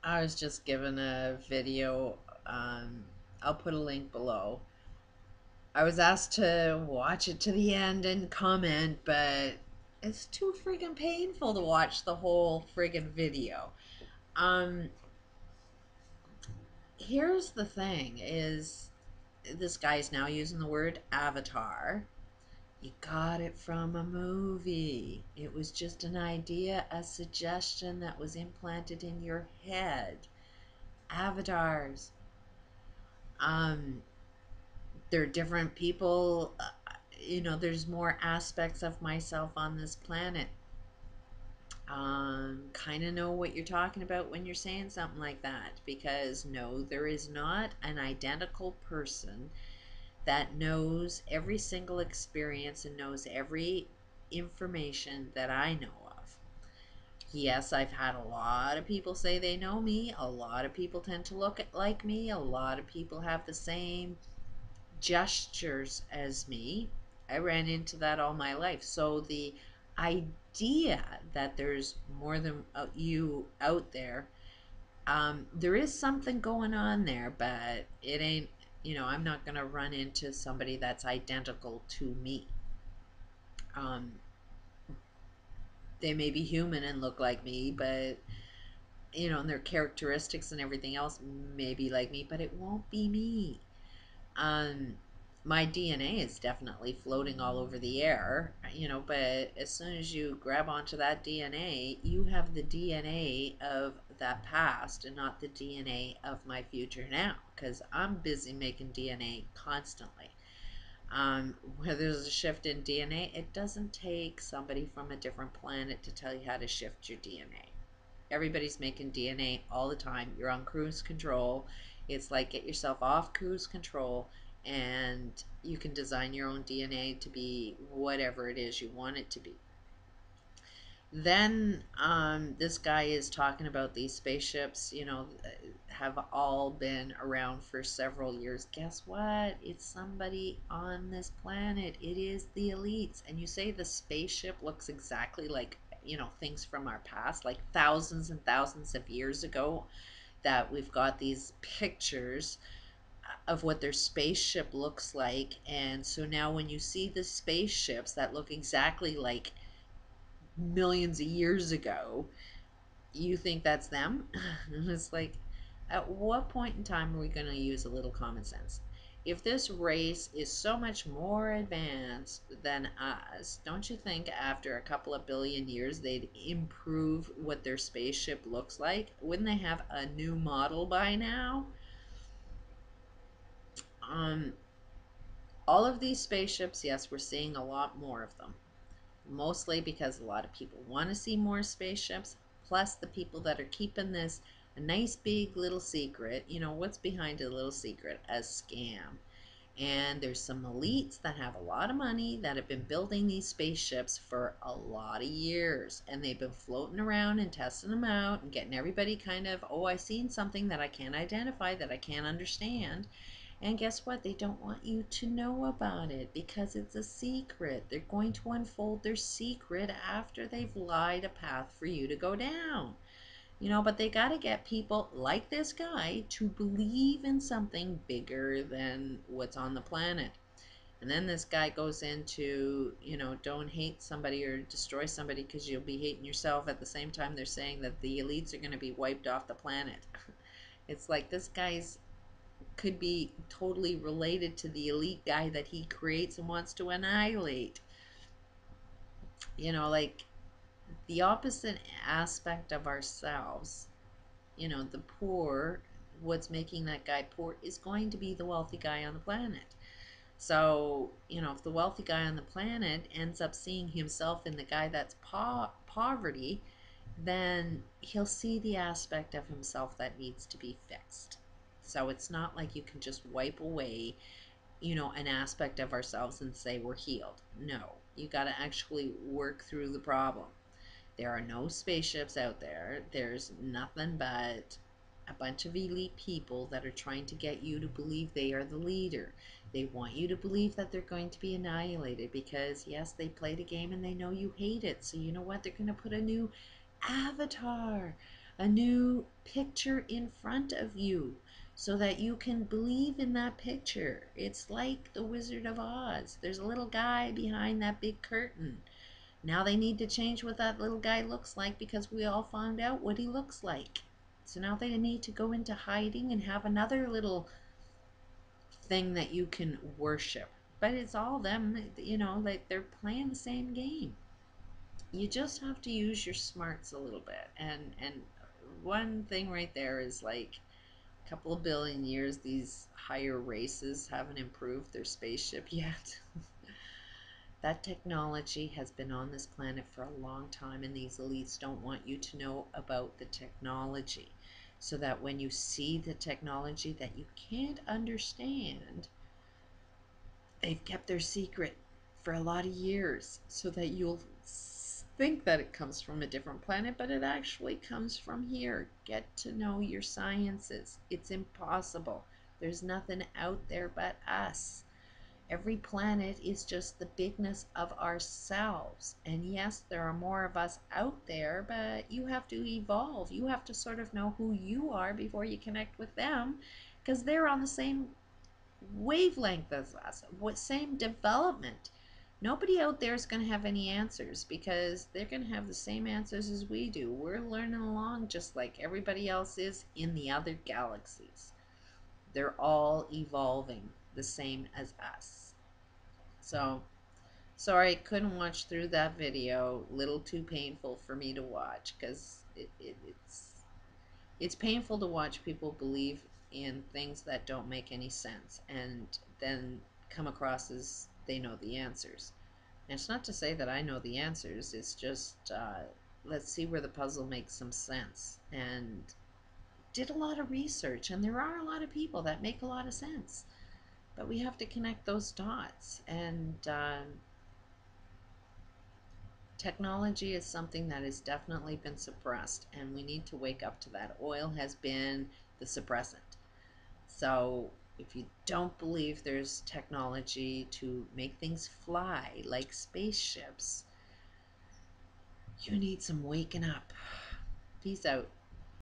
I was just given a video. I'll put a link below. I was asked to watch it to the end and comment, but it's too friggin' painful to watch the whole friggin' video. Um, Here's the thing: is this guy's now using the word avatar. You got it from a movie. It was just an idea, a suggestion that was implanted in your head. Avatars. Um, they're different people. There's more aspects of myself on this planet. Kind of know what you're talking about when you're saying something like that, because no, there is not an identical person that knows every single experience and knows every information that I know of. Yes, I've had a lot of people say they know me. A lot of people tend to look like me. A lot of people have the same gestures as me. I ran into that all my life. So the idea that there's more than you out there, there is something going on there, but it ain't, I'm not going to run into somebody that's identical to me. Um, they may be human and look like me, but, and their characteristics and everything else may be like me, but it won't be me. Um, my DNA is definitely floating all over the air, but as soon as you grab onto that DNA, you have the DNA of that past and not the DNA of my future now, because I'm busy making DNA constantly. Where there's a shift in DNA, it doesn't take somebody from a different planet to tell you how to shift your DNA. Everybody's making DNA all the time. You're on cruise control. It's like, get yourself off cruise control and you can design your own DNA to be whatever it is you want it to be. Then this guy is talking about these spaceships, have all been around for several years. Guess what? It's somebody on this planet. It is the elites. And you say the spaceship looks exactly like, things from our past, like thousands and thousands of years ago, that we've got these pictures of what their spaceship looks like. And so now when you see the spaceships that look exactly like millions of years ago, you think that's them? And it's like, at what point in time are we going to use a little common sense? If this race is so much more advanced than us, don't you think after a couple of billion years they'd improve what their spaceship looks like? Wouldn't they have a new model by now? Um, all of these spaceships, yes, we're seeing a lot more of them. Mostly because a lot of people want to see more spaceships, plus the people that are keeping this a nice big little secret. What's behind a little secret? A scam. And there's some elites that have a lot of money that have been building these spaceships for a lot of years, and they've been floating around and testing them out and getting everybody kind of, oh, I seen something that I can't identify, that I can't understand. And guess what? They don't want you to know about it because it's a secret. They're going to unfold their secret after they've lied a path for you to go down. But they got to get people like this guy to believe in something bigger than what's on the planet. And then this guy goes into, don't hate somebody or destroy somebody because you'll be hating yourself. At the same time, they're saying that the elites are going to be wiped off the planet. It's like this guy's could be totally related to the elite guy that he creates and wants to annihilate. Like the opposite aspect of ourselves, the poor, what's making that guy poor is going to be the wealthy guy on the planet. So, if the wealthy guy on the planet ends up seeing himself in the guy that's poverty, then he'll see the aspect of himself that needs to be fixed. So it's not like you can just wipe away, an aspect of ourselves and say we're healed. No, you got to actually work through the problem. There are no spaceships out there. There's nothing but a bunch of elite people that are trying to get you to believe they are the leader. They want you to believe that they're going to be annihilated because, yes, they played a game and they know you hate it. So you know what? They're going to put a new avatar, a new picture in front of you so that you can believe in that picture. It's like the Wizard of Oz. There's a little guy behind that big curtain. Now they need to change what that little guy looks like because we all found out what he looks like. So now they need to go into hiding and have another little thing that you can worship. But it's all them, like they're playing the same game. You just have to use your smarts a little bit. And one thing right there is like a couple of billion years, these higher races haven't improved their spaceship yet. That technology has been on this planet for a long time, and these elites don't want you to know about the technology, so that when you see the technology that you can't understand, they've kept their secret for a lot of years so that you'll think that it comes from a different planet, but it actually comes from here. Get to know your sciences. It's impossible. There's nothing out there but us. Every planet is just the bigness of ourselves. And yes, there are more of us out there, but you have to evolve. You have to sort of know who you are before you connect with them, because they're on the same wavelength as us, same development. Nobody out there is going to have any answers because they're going to have the same answers as we do. We're learning along just like everybody else is in the other galaxies. They're all evolving the same as us. So, sorry I couldn't watch through that video. Little too painful for me to watch because it's painful to watch people believe in things that don't make any sense and then come across as they know the answers. And it's not to say that I know the answers, it's just let's see where the puzzle makes some sense. And did a lot of research, and there are a lot of people that make a lot of sense. But we have to connect those dots. And technology is something that has definitely been suppressed, and we need to wake up to that. Oil has been the suppressant. So if you don't believe there's technology to make things fly like spaceships, you need some waking up. Peace out.